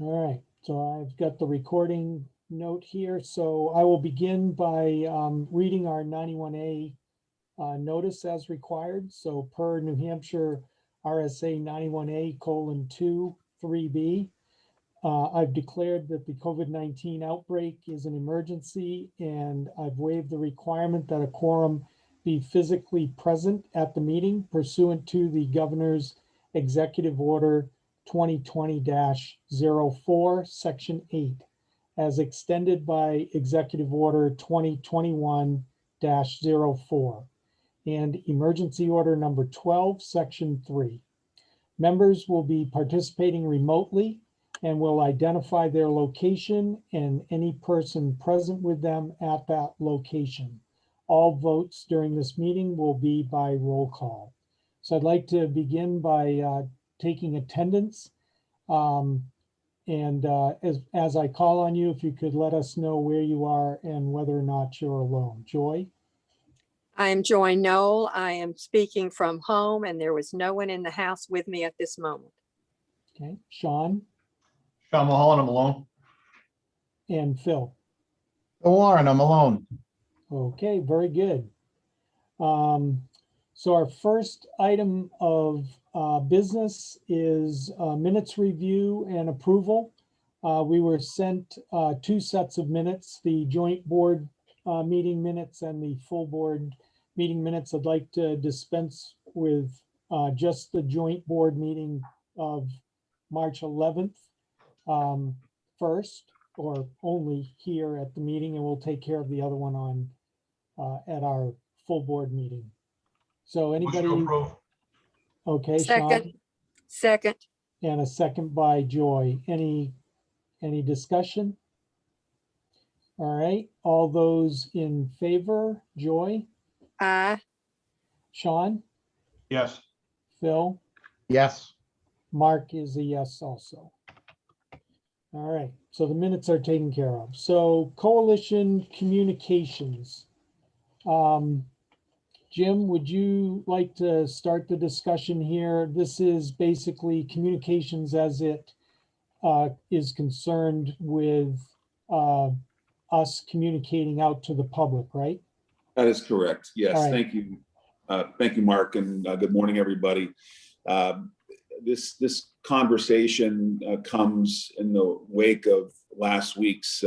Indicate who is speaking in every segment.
Speaker 1: All right, so I've got the recording note here. So I will begin by reading our 91A notice as required. So per New Hampshire RSA 91A:2, 3B, I've declared that the COVID-19 outbreak is an emergency, and I've waived the requirement that a quorum be physically present at the meeting pursuant to the governor's executive order 2020-04, section 8, as extended by executive order 2021-04 and emergency order number 12, section 3. Members will be participating remotely and will identify their location and any person present with them at that location. All votes during this meeting will be by roll call. So I'd like to begin by taking attendance. As I call on you, if you could let us know where you are and whether or not you're alone. Joy?
Speaker 2: I am Joy Knoll. I am speaking from home, and there was no one in the house with me at this moment.
Speaker 1: Okay, Sean
Speaker 3: Sean Mulholland, I'm alone.
Speaker 1: and Phil.
Speaker 4: Phil Warren, I'm alone.
Speaker 1: Okay, very good. So our first item of business is minutes review and approval. We were sent 2 sets of minutes, the joint board meeting minutes and the full board meeting minutes. I'd like to dispense with just the joint board meeting of March 11th first, or only here at the meeting, and we'll take care of the other one on at our full board meeting. So
Speaker 3: Motion to
Speaker 1: anybody?
Speaker 3: approve.
Speaker 1: Okay,
Speaker 2: Second.
Speaker 1: Sean,
Speaker 2: Second.
Speaker 1: and a second by Joy. Any discussion? All right, all those in favor, Joy,
Speaker 2: Aye.
Speaker 1: Sean,
Speaker 3: Yes.
Speaker 1: Phil,
Speaker 4: Yes.
Speaker 1: Mark is a yes also. All right, so the minutes are taken care of. So coalition communications. Jim, would you like to start the discussion here? This is basically communications as it is concerned with us communicating out to the public, right?
Speaker 5: That is correct. Yes,
Speaker 1: All right.
Speaker 5: thank you. Thank you, Mark, and good morning, everybody. This conversation comes in the wake of last week's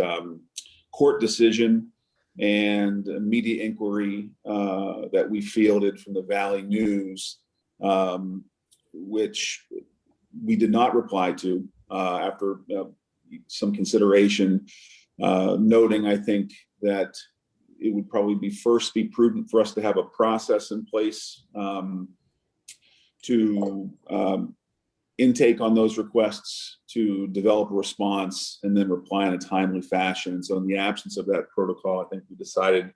Speaker 5: court decision and media inquiry that we fielded from the Valley News, which we did not reply to after some consideration, noting, I think, that it would probably be prudent for us to have a process in place to intake on those requests, to develop a response, and then reply in a timely fashion. So in the absence of that protocol, I think we decided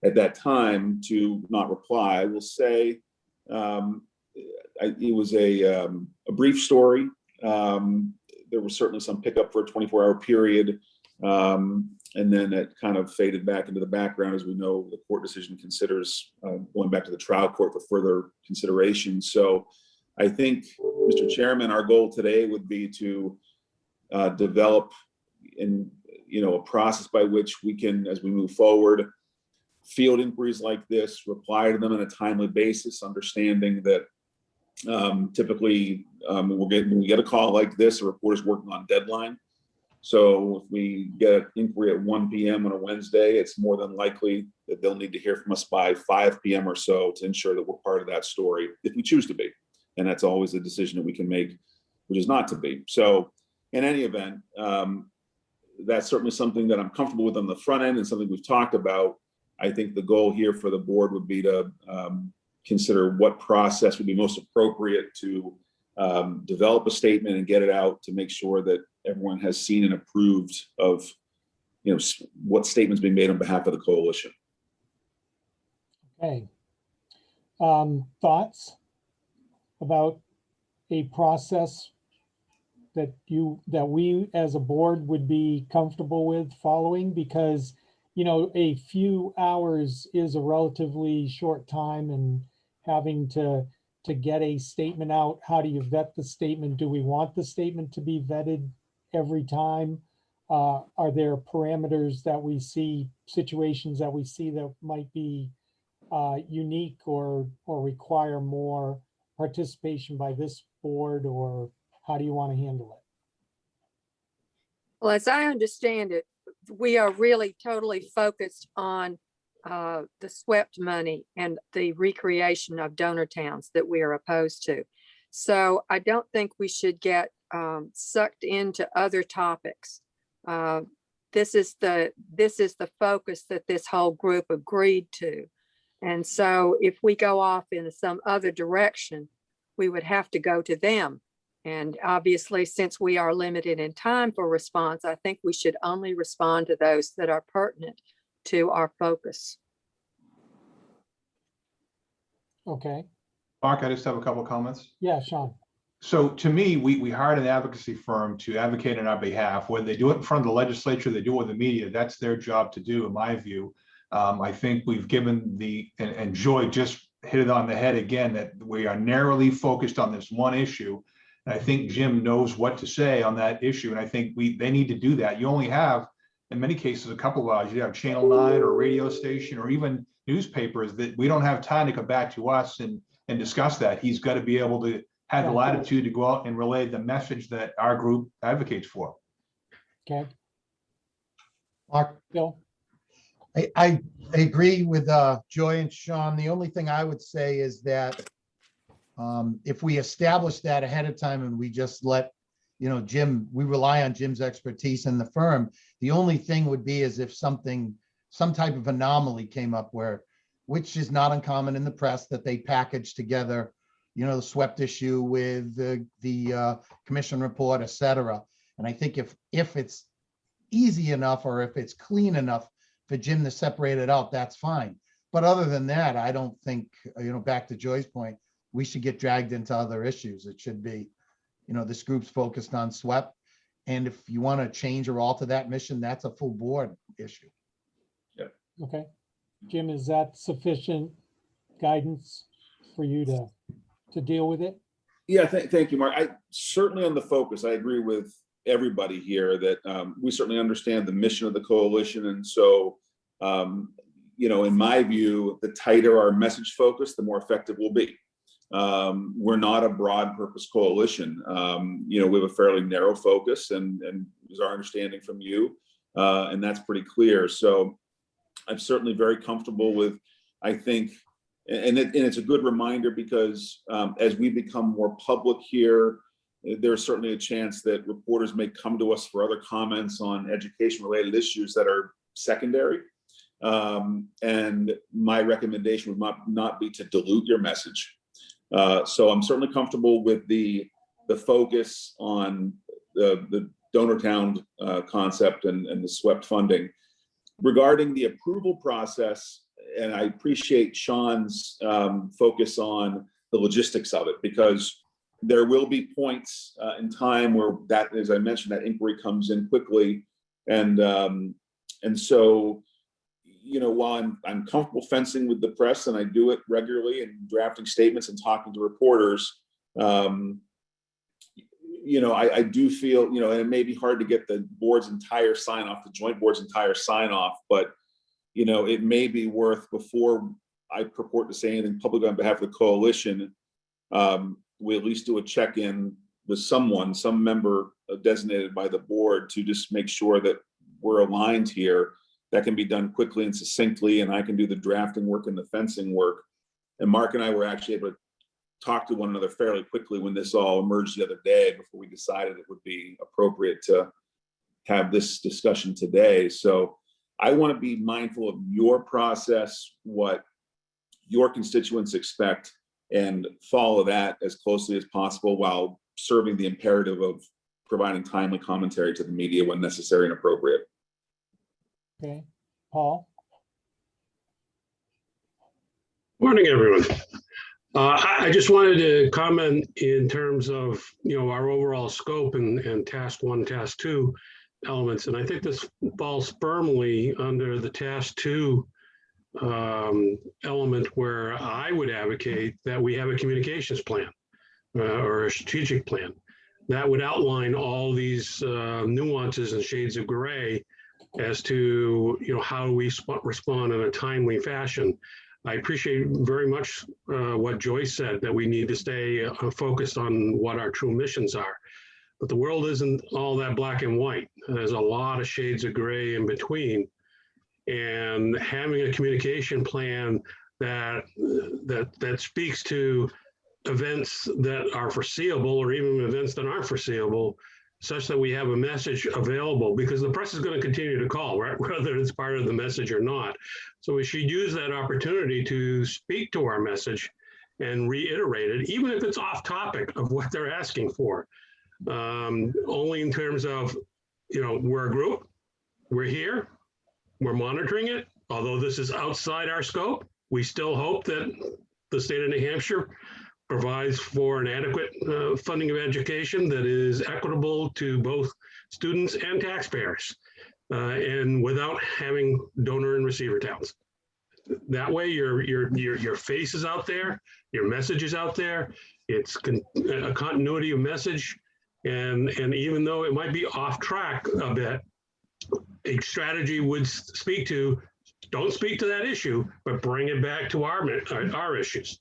Speaker 5: at that time to not reply. I will say it was a brief story. There was certainly some pickup for a 24-hour period. And then it kind of faded back into the background. As we know, the court decision considers going back to the trial court for further consideration. So I think, Mr. Chairman, our goal today would be to develop a process by which we can, as we move forward, field inquiries like this, reply to them on a timely basis, understanding that typically when we get a call like this, a reporter's working on deadline. So if we get an inquiry at 1 p.m. on a Wednesday, it's more than likely that they'll need to hear from us by 5 p.m. or so to ensure that we're part of that story, if we choose to be. And that's always a decision that we can make, which is not to be. So in any event, that's certainly something that I'm comfortable with on the front end and something we've talked about. I think the goal here for the board would be to consider what process would be most appropriate to develop a statement and get it out to make sure that everyone has seen and approved of what statements being made on behalf of the coalition.
Speaker 1: Okay. Thoughts about a process that we as a board would be comfortable with following? Because a few hours is a relatively short time, and having to get a statement out, how do you vet the statement? Do we want the statement to be vetted every time? Are there parameters that we see, situations that we see that might be unique or require more participation by this board, or how do you want to handle it?
Speaker 2: Well, as I understand it, we are really totally focused on the SWEPT money and the recreation of donor towns that we are opposed to. So I don't think we should get sucked into other topics. This is the focus that this whole group agreed to. And so if we go off in some other direction, we would have to go to them. And obviously, since we are limited in time for response, I think we should only respond to those that are pertinent to our focus.
Speaker 1: Okay,
Speaker 3: Mark, I just have a couple of comments.
Speaker 1: yeah, Sean.
Speaker 3: So to me, we hired an advocacy firm to advocate on our behalf. Whether they do it in front of the legislature, they do it with the media, that's their job to do, in my view. I think we've given and Joy just hit it on the head again, that we are narrowly focused on this one issue. And I think Jim knows what to say on that issue. And I think they need to do that. You only have, in many cases, a couple of hours. You have Channel 9 or radio station or even newspapers that we don't have time to come back to us and discuss that. He's got to be able to have the latitude to go out and relay the message that our group advocates for.
Speaker 1: Okay,
Speaker 4: Mark,
Speaker 1: Bill.
Speaker 4: I agree with Joy and Sean. The only thing I would say is that if we establish that ahead of time and we just let, Jim, we rely on Jim's expertise in the firm. The only thing would be is if some type of anomaly came up which is not uncommon in the press, that they package together, the SWEPT issue with the commission report, et cetera. And I think if it's easy enough or if it's clean enough for Jim to separate it out, that's fine. But other than that, I don't think, back to Joy's point, we should get dragged into other issues. It should be, this group's focused on SWEPT. And if you want to change or alter that mission, that's a full board issue.
Speaker 1: Okay, Jim, is that sufficient guidance for you to deal with it?
Speaker 5: Yeah, thank you, Mark. I certainly on the focus, I agree with everybody here that we certainly understand the mission of the coalition. And so, in my view, the tighter our message focus, the more effective we'll be. We're not a broad purpose coalition. We have a fairly narrow focus and is our understanding from you. And that's pretty clear. So I'm certainly very comfortable with, I think, and it's a good reminder because as we become more public here, there's certainly a chance that reporters may come to us for other comments on education related issues that are secondary. And my recommendation would not be to dilute your message. So I'm certainly comfortable with the focus on the donor town concept and the SWEPT funding. Regarding the approval process, and I appreciate Sean's focus on the logistics of it, because there will be points in time where that, as I mentioned, that inquiry comes in quickly. And so, while I'm comfortable fencing with the press and I do it regularly and drafting statements and talking to reporters, I do feel, and it may be hard to get the board's entire sign off, the joint board's entire sign off, but, it may be worth, before I purport to say anything publicly on behalf of the coalition, we at least do a check-in with some member designated by the board to just make sure that we're aligned here. That can be done quickly and succinctly, and I can do the drafting work and the fencing work. And Mark and I were actually able to talk to one another fairly quickly when this all emerged the other day before we decided it would be appropriate to have this discussion today. So I want to be mindful of your process, what your constituents expect, and follow that as closely as possible while serving the imperative of providing timely commentary to the media when necessary and appropriate.
Speaker 1: Okay, Paul?
Speaker 6: Morning, everyone. I just wanted to comment in terms of, our overall scope and task 1, task 2 elements. And I think this falls firmly under the task 2 element, where I would advocate that we have a communications plan or a strategic plan. that would outline all these nuances and shades of gray as to, how we respond in a timely fashion. I appreciate very much what Joyce said, that we need to stay focused on what our true missions are. But the world isn't all that black and white. There's a lot of shades of gray in between. And having a communication plan that speaks to events that are foreseeable, or even events that aren't foreseeable, such that we have a message available, because the press is going to continue to call, right? Whether it's part of the message or not. So we should use that opportunity to speak to our message and reiterate it, even if it's off topic of what they're asking for. Only in terms of, we're a group, we're here, we're monitoring it. Although this is outside our scope, we still hope that the state of New Hampshire provides for an adequate funding of education that is equitable to both students and taxpayers, and without having donor and receiver towns. That way, your face is out there, your message is out there. It's a continuity of message, and even though it might be off track a bit, a strategy would speak to, don't speak to that issue, but bring it back to our issues.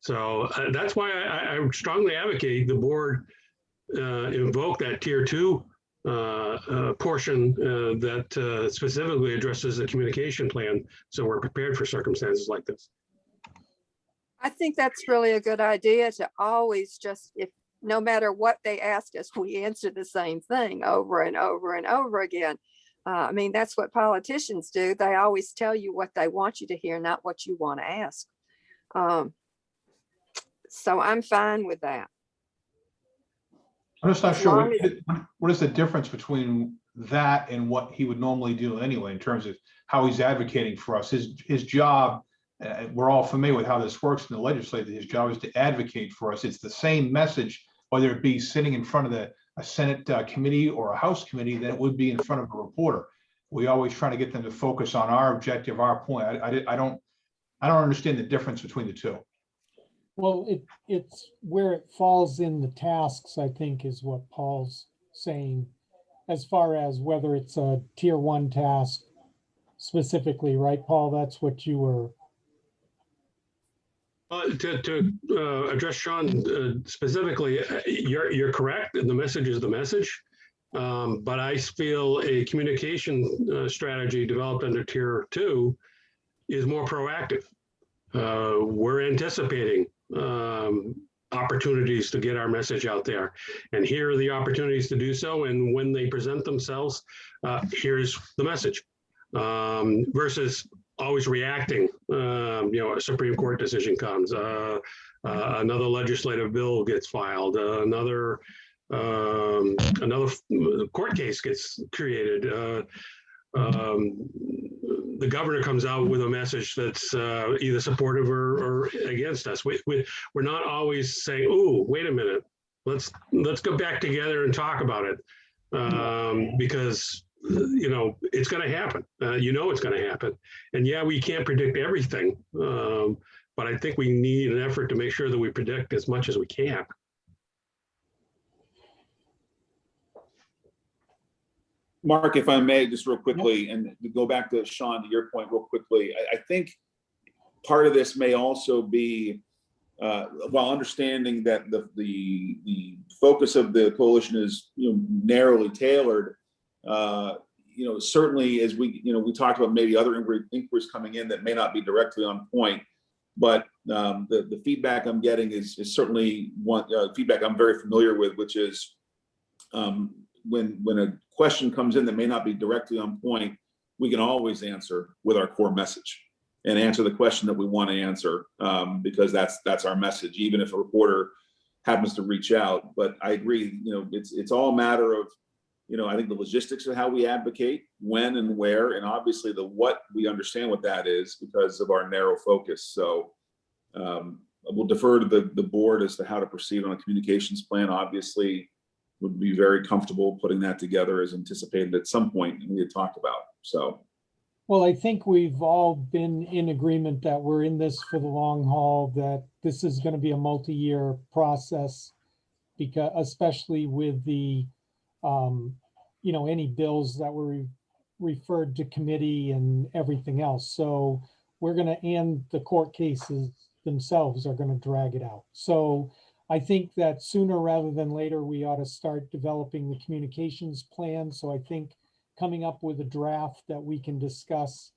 Speaker 6: So that's why I strongly advocate the board invoke that tier 2 portion that specifically addresses the communication plan, so we're prepared for circumstances like this.
Speaker 2: I think that's really a good idea, to always just, if no matter what they ask us, we answer the same thing over and over and over again. I mean, that's what politicians do. They always tell you what they want you to hear, not what you want to ask. So I'm fine with that.
Speaker 3: I'm just not
Speaker 2: As
Speaker 3: sure,
Speaker 2: long
Speaker 3: what is the difference between that and what he would normally do anyway, in terms of how he's advocating for us? His job, we're all familiar with how this works in the legislature. His job is to advocate for us. It's the same message, whether it be sitting in front of a Senate committee or a House committee, that it would be in front of a reporter. We always try to get them to focus on our objective, our point. I don't understand the difference between the two.
Speaker 1: Well, it's where it falls in the tasks, I think, is what Paul's saying, as far as whether it's a tier 1 task specifically, right, Paul? That's what you were.
Speaker 6: To address Sean specifically, you're correct, and the message is the message. But I feel a communication strategy developed under tier 2 is more proactive. We're anticipating opportunities to get our message out there, and here are the opportunities to do so. And when they present themselves, here's the message, versus always reacting. A Supreme Court decision comes, another legislative bill gets filed, another court case gets created. The governor comes out with a message that's either supportive or against us. We're not always saying, "Oh, wait a minute, let's go back together and talk about it," because it's going to happen. It's going to happen, and yeah, we can't predict everything, but I think we need an effort to make sure that we predict as much as we can.
Speaker 5: Mark, if I may, just real quickly, and to go back to Sean, to your point real quickly, I think part of this may also be, while understanding that the focus of the coalition is narrowly tailored, certainly as we talked about maybe other inquiries coming in that may not be directly on point, but the feedback I'm getting is certainly one feedback I'm very familiar with, which is when a question comes in that may not be directly on point, we can always answer with our core message and answer the question that we want to answer, because that's our message, even if a reporter happens to reach out. But I agree, it's all a matter of, I think the logistics of how we advocate, when and where, and obviously the what, we understand what that is because of our narrow focus. So we'll defer to the board as to how to proceed on a communications plan. Obviously, would be very comfortable putting that together as anticipated at some point, and we had talked about. So,
Speaker 1: Well, I think we've all been in agreement that we're in this for the long haul, that this is going to be a multi-year process, because especially with the, any bills that were referred to committee and everything else. So we're gonna, and the court cases themselves are gonna drag it out. So I think that sooner rather than later, we ought to start developing the communications plan. So I think coming up with a draft that we can discuss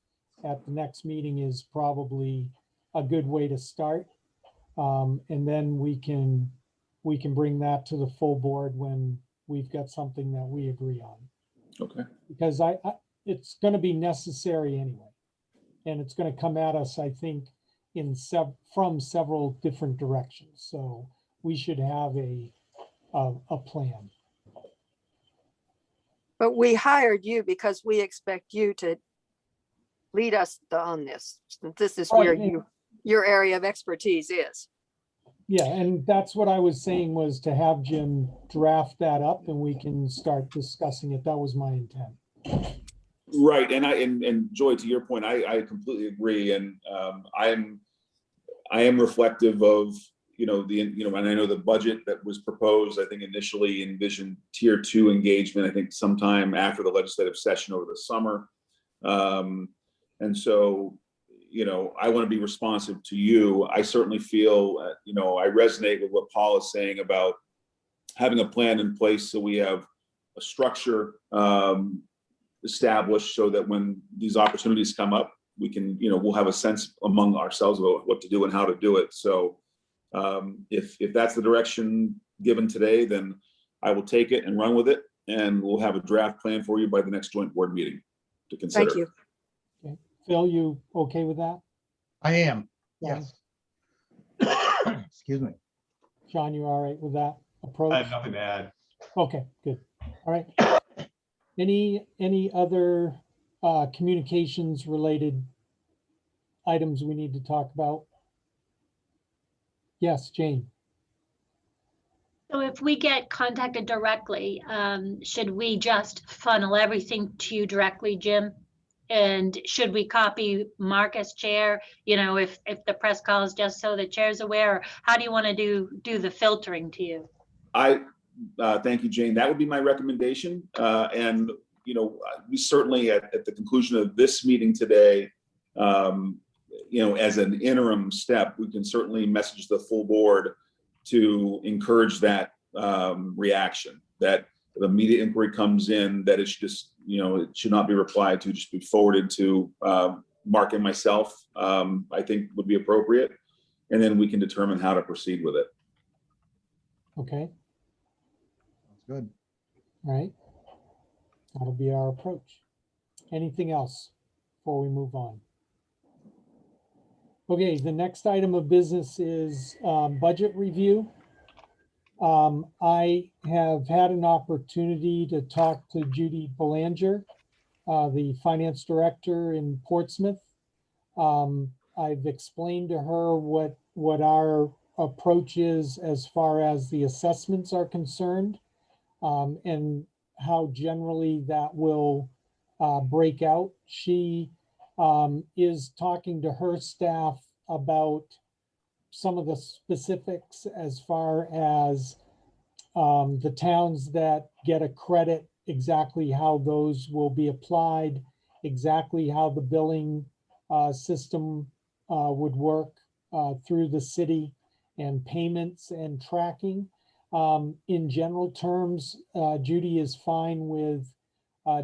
Speaker 1: at the next meeting is probably a good way to start. And then we can bring that to the full board when we've got something that we agree on.
Speaker 5: Okay.
Speaker 1: Because it's gonna be necessary anyway. And it's gonna come at us, I think, from several different directions. So we should have a plan.
Speaker 2: But we hired you because we expect you to lead us on this. This is where
Speaker 1: Right.
Speaker 2: your area of expertise is.
Speaker 1: Yeah, and that's what I was saying, was to have Jim draft that up and we can start discussing it. That was my intent.
Speaker 5: Right, and Joy, to your point, I completely agree, and I am reflective of, and I know the budget that was proposed, I think initially envisioned tier 2 engagement, I think sometime after the legislative session over the summer. And so, I want to be responsive to you. I certainly feel, I resonate with what Paul is saying about having a plan in place so we have a structure established so that when these opportunities come up, we can, we'll have a sense among ourselves about what to do and how to do it. So if that's the direction given today, then I will take it and run with it, and we'll have a draft plan for you by the next joint board meeting to consider.
Speaker 2: Thank you.
Speaker 1: Okay. Phil, you okay with that?
Speaker 4: I am,
Speaker 1: Yeah.
Speaker 4: yes. Excuse me.
Speaker 1: Sean, you all right with that
Speaker 3: I
Speaker 1: approach?
Speaker 3: have nothing to add.
Speaker 1: Okay, good. All right. Any other communications related items we need to talk about? Yes, Jane.
Speaker 7: So if we get contacted directly, should we just funnel everything to you directly, Jim? And should we copy Mark as chair, if the press calls, just so the chair's aware? Or how do you want to do the filtering to you?
Speaker 5: Thank you, Jane. That would be my recommendation. And, we certainly at the conclusion of this meeting today, as an interim step, we can certainly message the full board to encourage that reaction, that the immediate inquiry comes in, that it's just, it should not be replied to, just be forwarded to Mark and myself, I think would be appropriate. And then we can determine how to proceed with it.
Speaker 1: Okay,
Speaker 4: Sounds good.
Speaker 1: all right. That'll be our approach. Anything else before we move on? Okay, the next item of business is budget review. I have had an opportunity to talk to Judy Belanger, the finance director in Portsmouth. I've explained to her what our approach is as far as the assessments are concerned, and how generally that will break out. She is talking to her staff about some of the specifics as far as the towns that get a credit, exactly how those will be applied, exactly how the billing system would work through the city, and payments and tracking. In general terms, Judy is fine with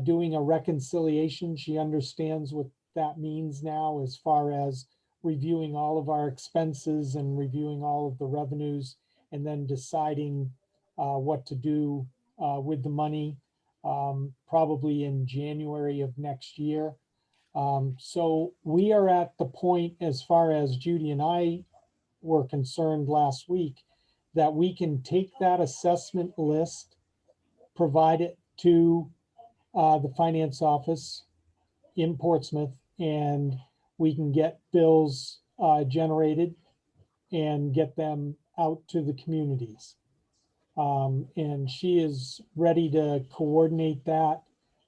Speaker 1: doing a reconciliation. She understands what that means now as far as reviewing all of our expenses and reviewing all of the revenues, and then deciding what to do with the money, probably in January of next year. So we are at the point, as far as Judy and I were concerned last week, that we can take that assessment list, provide it to the finance office in Portsmouth, and we can get bills generated and get them out to the communities. And she is ready to coordinate that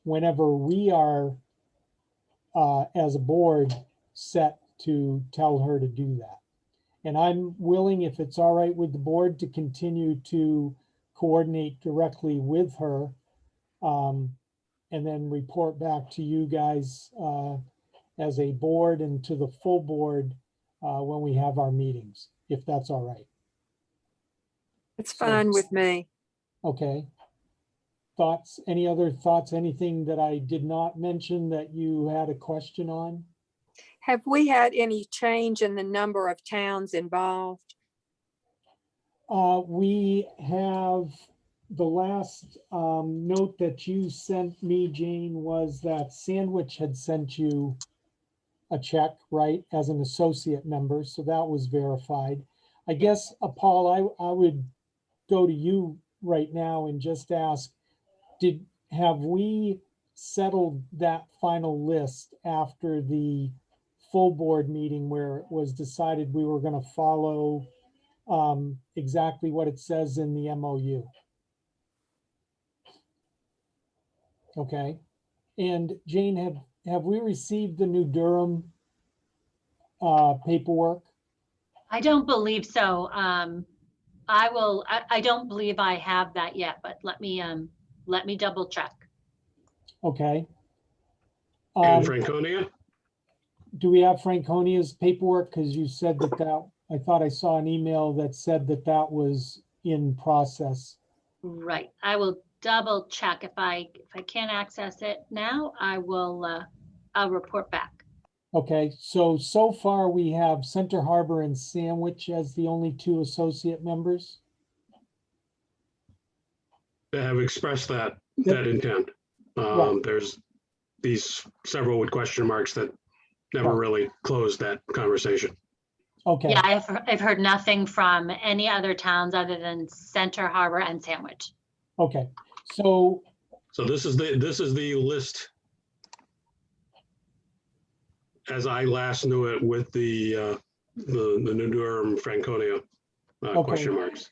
Speaker 1: whenever we are, as a board, set to tell her to do that. And I'm willing, if it's all right with the board, to continue to coordinate directly with her. And then report back to you guys as a board and to the full board when we have our meetings, if that's all right.
Speaker 2: It's fine with me.
Speaker 1: Okay. Thoughts, any other thoughts, anything that I did not mention that you had a question on?
Speaker 2: Have we had any change in the number of towns involved?
Speaker 1: We have, the last note that you sent me, Jane, was that Sandwich had sent you a check, right, as an associate member, so that was verified. I guess, Paul, I would go to you right now and just ask, have we settled that final list after the full board meeting where it was decided we were going to follow exactly what it says in the MOU? Okay. And Jane, have we received the New Durham paperwork?
Speaker 7: I don't believe so. I don't believe I have that yet, but let me double check.
Speaker 1: Okay.
Speaker 6: And Franconia?
Speaker 1: Do we have Franconia's paperwork? Because you said that, I thought I saw an email that said that was in process.
Speaker 7: Right. I will double check. If I can't access it now, I'll report back.
Speaker 1: Okay, so far we have Center Harbor and Sandwich as the only two associate members.
Speaker 6: That have expressed that
Speaker 1: Yep.
Speaker 6: intent.
Speaker 1: Right.
Speaker 6: There's these several with question marks that never
Speaker 1: Right.
Speaker 6: really closed that conversation.
Speaker 1: Okay,
Speaker 7: Yeah, I've heard nothing from any other towns other than Center Harbor and Sandwich.
Speaker 1: okay. So,
Speaker 6: So this is the list as I last knew it with the New Durham Franconia
Speaker 1: Okay.
Speaker 6: question marks.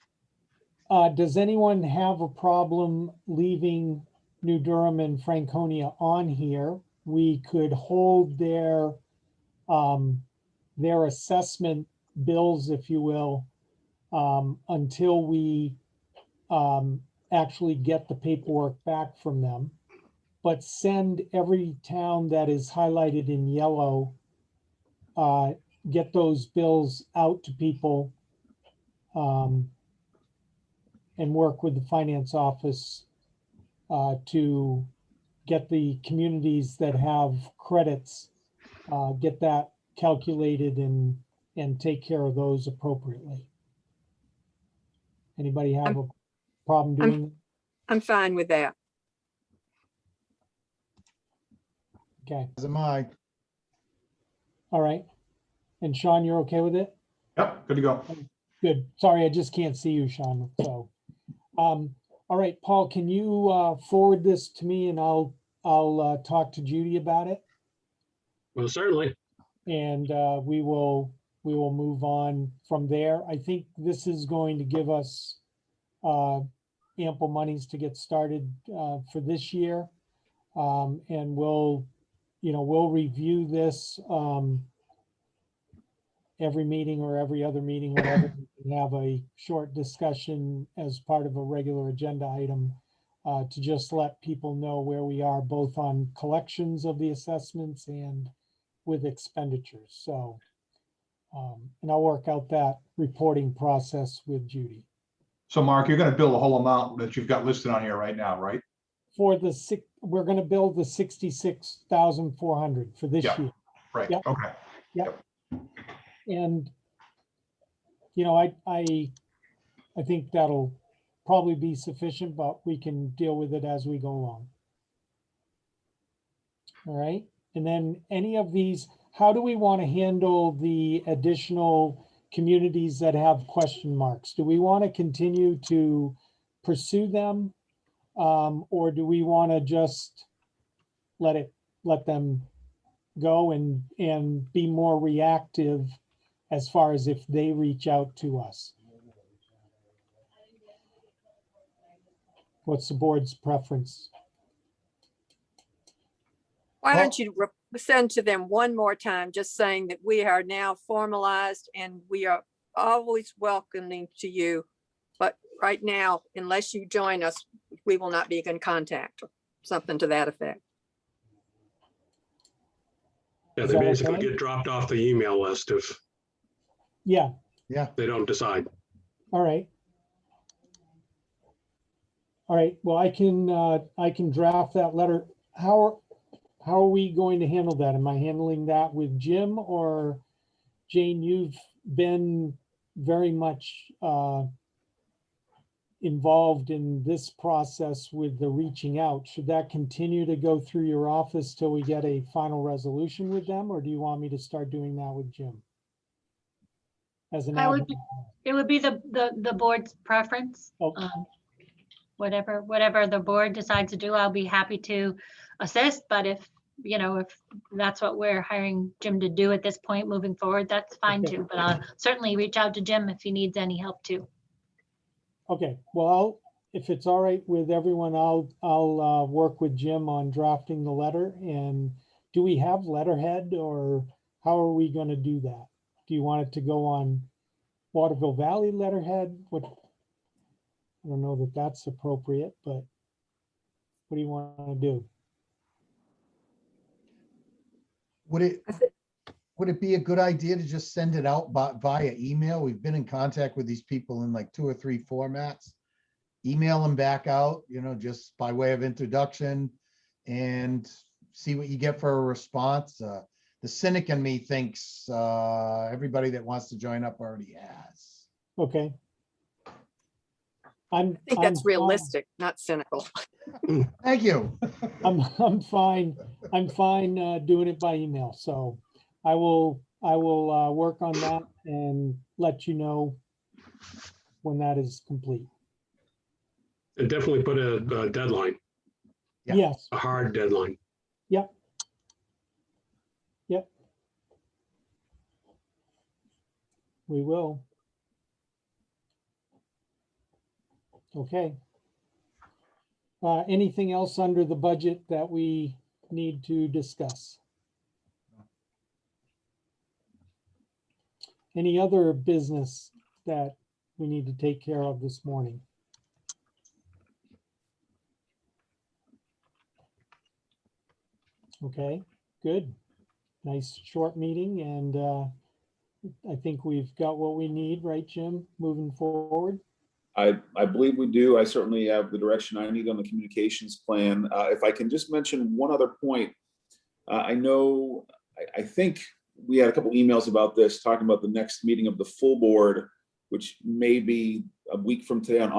Speaker 1: does anyone have a problem leaving New Durham and Franconia on here? We could hold their assessment bills, if you will, until we actually get the paperwork back from them. But send every town that is highlighted in yellow, get those bills out to people, and work with the finance office to get the communities that have credits, get that calculated and take care of those appropriately. Anybody have a problem doing that?
Speaker 2: I'm fine with that.
Speaker 1: Okay,
Speaker 4: As am I.
Speaker 1: all right. And Sean, you're okay with it?
Speaker 3: Yep, good to go.
Speaker 1: Good. Sorry, I just can't see you, Sean. So, all right, Paul, can you forward this to me and I'll talk to Judy about it,
Speaker 6: Well, certainly.
Speaker 1: and we will move on from there. I think this is going to give us ample monies to get started for this year, and we'll review this every meeting or every other meeting, whatever. We can have a short discussion as part of a regular agenda item to just let people know where we are, both on collections of the assessments and with expenditures. So, and I'll work out that reporting process with Judy.
Speaker 3: So Mark, you're gonna bill the whole amount that you've got listed on here right now, right?
Speaker 1: For we're gonna build the 66,400 for this
Speaker 3: Yeah.
Speaker 1: year.
Speaker 3: Right,
Speaker 1: Yep.
Speaker 3: okay.
Speaker 1: And, I think that'll probably be sufficient, but we can deal with it as we go along. All right, and then any of these, how do we want to handle the additional communities that have question marks? Do we want to continue to pursue them? Or do we want to just let them go and be more reactive as far as if they reach out to us? What's the board's preference?
Speaker 2: Why
Speaker 4: Well-
Speaker 2: don't you send to them one more time, just saying that we are now formalized and we are always welcoming to you, but right now, unless you join us, we will not be in contact, or something to that effect.
Speaker 6: Yeah,
Speaker 1: Is
Speaker 6: they
Speaker 1: that
Speaker 6: basically
Speaker 1: okay?
Speaker 6: get dropped off the email list if
Speaker 1: Yeah,
Speaker 6: they don't decide.
Speaker 1: all right. All right, well, I can draft that letter. How are we going to handle that? Am I handling that with Jim, or Jane, you've been very much involved in this process with the reaching out. Should that continue to go through your office till we get a final resolution with them, or do you want me to start doing that with Jim? As an
Speaker 7: I would,
Speaker 1: admin?
Speaker 7: it would be the board's preference.
Speaker 1: Oh.
Speaker 7: Whatever the board decides to do, I'll be happy to assist, but if that's what we're hiring Jim to do at this point moving forward, that's fine
Speaker 1: Okay.
Speaker 7: too, but I'll certainly reach out to Jim if he needs any help too.
Speaker 1: Okay, well, if it's all right with everyone, I'll work with Jim on drafting the letter. And do we have letterhead, or how are we gonna do that? Do you want it to go on Waterville Valley letterhead? What? I don't know that that's appropriate, but what do you want to do?
Speaker 4: Would it be a good idea to just send it out via email? We've been in contact with these people in like 2 or 3 formats. Email them back out, just by way of introduction, and see what you get for a response. The cynic in me thinks everybody that wants to join up already has.
Speaker 1: Okay.
Speaker 2: I think that's realistic, not cynical.
Speaker 4: Thank you.
Speaker 1: I'm fine. I'm fine doing it by email. So I will work on that and let you know when that is complete.
Speaker 6: And definitely put a deadline,
Speaker 4: Yeah.
Speaker 1: Yes.
Speaker 6: a hard deadline.
Speaker 1: Yep. Yep. We will. Okay. Anything else under the budget that we need to discuss? Any other business that we need to take care of this morning? Okay, good. Nice short meeting, and I think we've got what we need, right, Jim, moving forward?
Speaker 5: I believe we do. I certainly have the direction I need on the communications plan. If I can just mention one other point, I think we had a couple emails about this, talking about the next meeting of the full board, which may be a week from today on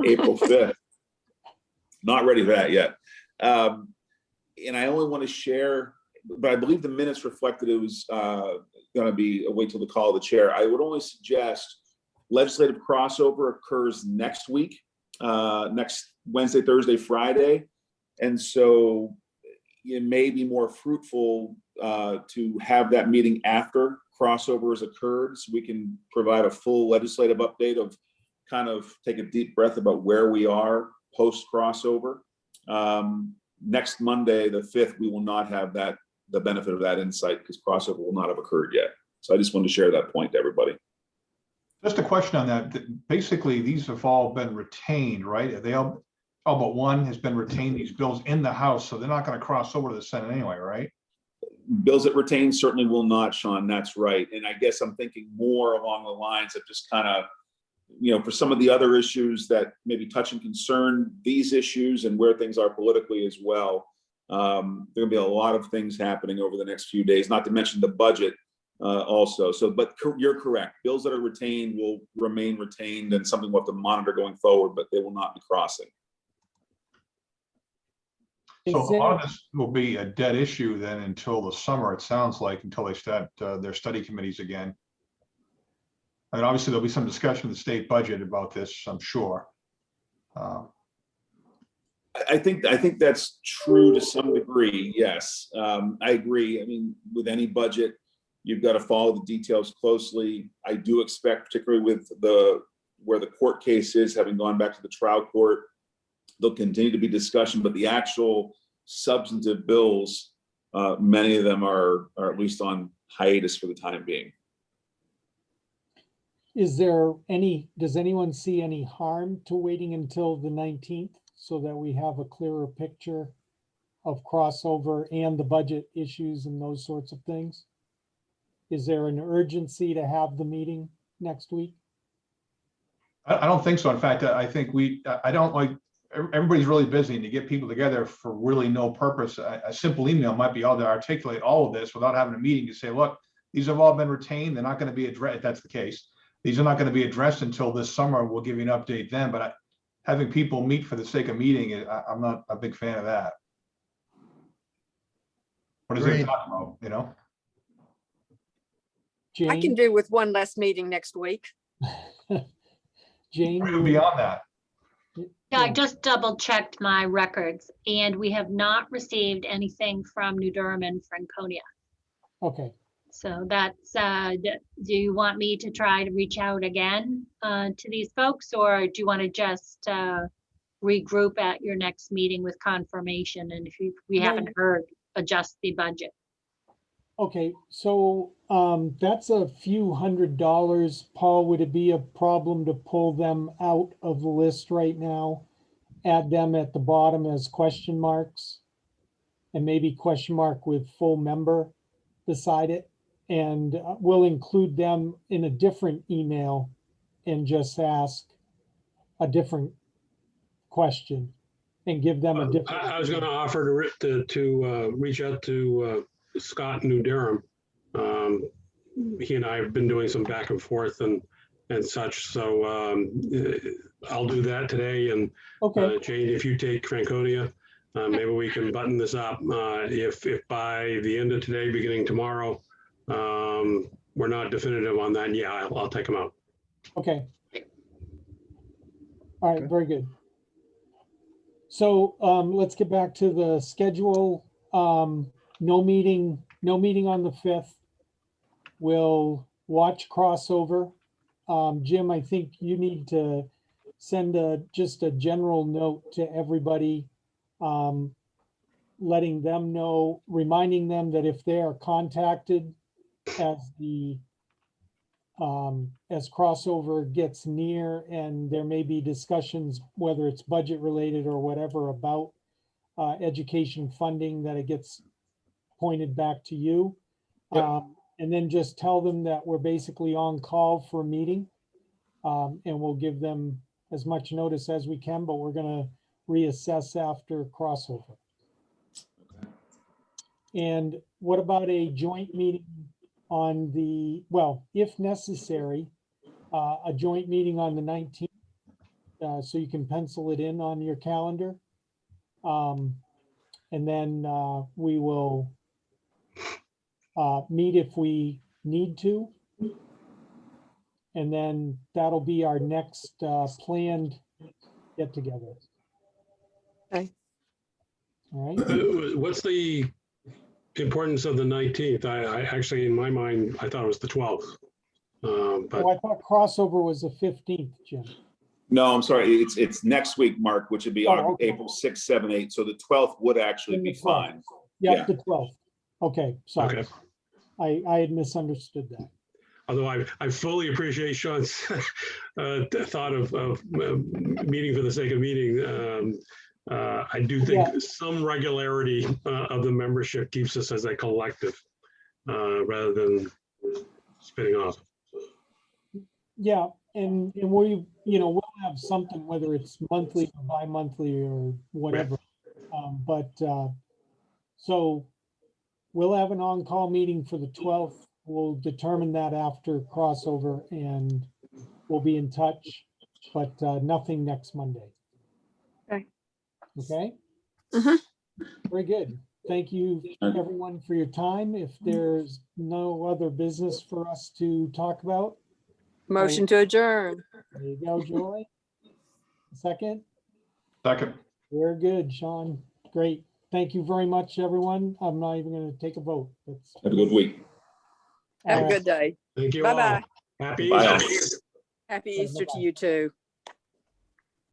Speaker 5: April 5th. Not ready for that yet. And I only want to share, but I believe the minutes reflected it was going to be a wait till the call of the chair. I would only suggest legislative crossover occurs next week, next Wednesday, Thursday, Friday. And so it may be more fruitful to have that meeting after crossover has occurred, so we can provide a full legislative update of kind of take a deep breath about where we are post crossover. Next Monday, the 5th, we will not have the benefit of that insight because crossover will not have occurred yet. So I just wanted to share that point to everybody.
Speaker 3: Just a question on that. Basically, these have all been retained, right? They all but one has been retained, these bills in the House, so they're not going to cross over to the Senate anyway, right?
Speaker 5: Bills that retain certainly will not, Sean, that's right. And I guess I'm thinking more along the lines of just kind of, for some of the other issues that maybe touch and concern these issues and where things are politically as well. There are going to be a lot of things happening over the next few days, not to mention the budget also. So, but you're correct. Bills that are retained will remain retained and something we'll have to monitor going forward, but they will not be crossing.
Speaker 3: So
Speaker 1: Is
Speaker 3: a lot
Speaker 1: there-
Speaker 3: of this will be a dead issue then until the summer, it sounds like, until they start their study committees again. And obviously there'll be some discussion of the state budget about this, I'm sure.
Speaker 5: I think that's true to some degree. Yes, I agree. I mean, with any budget, you've got to follow the details closely. I do expect, particularly with where the court case is, having gone back to the trial court, there'll continue to be discussion, but the actual substantive bills, many of them are at least on hiatus for the time being.
Speaker 1: does anyone see any harm to waiting until the 19th so that we have a clearer picture of crossover and the budget issues and those sorts of things? Is there an urgency to have the meeting next week?
Speaker 3: I don't think so. In fact, I think I don't like, everybody's really busy, and to get people together for really no purpose, a simple email might be all to articulate all of this without having a meeting to say, look, these have all been retained. They're not going to be addressed. If that's the case. These are not going to be addressed until this summer. We'll give you an update then. But having people meet for the sake of meeting, I'm not a big fan of that. What is it
Speaker 4: Agreed.
Speaker 3: talking about, you know?
Speaker 2: I can
Speaker 1: Jane,
Speaker 2: do with one less meeting next week.
Speaker 1: Jane,
Speaker 3: Or even beyond that.
Speaker 7: Yeah, I just double checked my records and we have not received anything from New Durham and Franconia.
Speaker 1: okay.
Speaker 7: So that's, do you want me to try to reach out again to these folks, or do you want to just regroup at your next meeting with confirmation? And if we haven't heard, adjust the budget.
Speaker 1: Okay, so that's a few $100s. Paul, would it be a problem to pull them out of the list right now? Add them at the bottom as question marks? And maybe question mark with full member beside it? And we'll include them in a different email and just ask a different question and give them a different.
Speaker 6: I was going to offer to reach out to Scott in New Durham. He and I have been doing some back and forth and such. So I'll do that today. And
Speaker 1: Okay,
Speaker 6: Jane, if you take Franconia, maybe we can button this up. If by the end of today, beginning tomorrow, we're not definitive on that, yeah, I'll take them out.
Speaker 1: okay. All right, very good. So let's get back to the schedule. No meeting on the 5th. We'll watch crossover. Jim, I think you need to send just a general note to everybody, letting them know, reminding them that if they are contacted as crossover gets near and there may be discussions, whether it's budget related or whatever, about education funding, that it gets pointed back to you.
Speaker 3: Yep.
Speaker 1: And then just tell them that we're basically on call for a meeting. And we'll give them as much notice as we can, but we're gonna reassess after crossover. And what about a joint meeting on the, well, if necessary, a joint meeting on the 19th, so you can pencil it in on your calendar. And then we will meet if we need to. And then that'll be our next planned get together.
Speaker 2: Okay.
Speaker 1: All right.
Speaker 6: What's the importance of the 19th? I actually, in my mind, I thought it was the 12th. But
Speaker 1: Oh, I thought crossover was the 15th, Jim.
Speaker 5: No, I'm sorry, it's next week, Mark, which would be on
Speaker 1: okay.
Speaker 5: April 6th, 7th, 8th. So the 12th would actually
Speaker 1: And
Speaker 5: be
Speaker 1: the 12th.
Speaker 5: fine.
Speaker 1: Yep,
Speaker 5: Yeah.
Speaker 1: the 12th. Okay, sorry.
Speaker 6: okay.
Speaker 1: I had misunderstood that.
Speaker 6: Although I fully appreciate Sean's thought of meeting for the sake of meeting. I do think some regularity of the membership keeps us as a collective rather than spinning off.
Speaker 1: Yeah, and we, we'll have something, whether it's monthly or bi-monthly or whatever. So we'll have an on-call meeting for the 12th. We'll determine that after crossover and we'll be in touch, but nothing next Monday.
Speaker 2: Okay.
Speaker 1: Okay?
Speaker 2: Mhm.
Speaker 1: Very good. Thank you, everyone, for your time. If there's no other business for us to talk about,
Speaker 2: Motion to adjourn.
Speaker 1: there you go, Joy. Second?
Speaker 3: Second.
Speaker 1: Very good, Sean. Great. Thank you very much, everyone. I'm not even going to take a vote.
Speaker 5: Have a good week.
Speaker 2: Have a
Speaker 1: All
Speaker 2: good day.
Speaker 6: Thank you all.
Speaker 2: Bye-bye.
Speaker 6: Happy
Speaker 5: Bye.
Speaker 6: Easter.
Speaker 2: Happy
Speaker 1: Bye-bye.
Speaker 2: Easter to you too.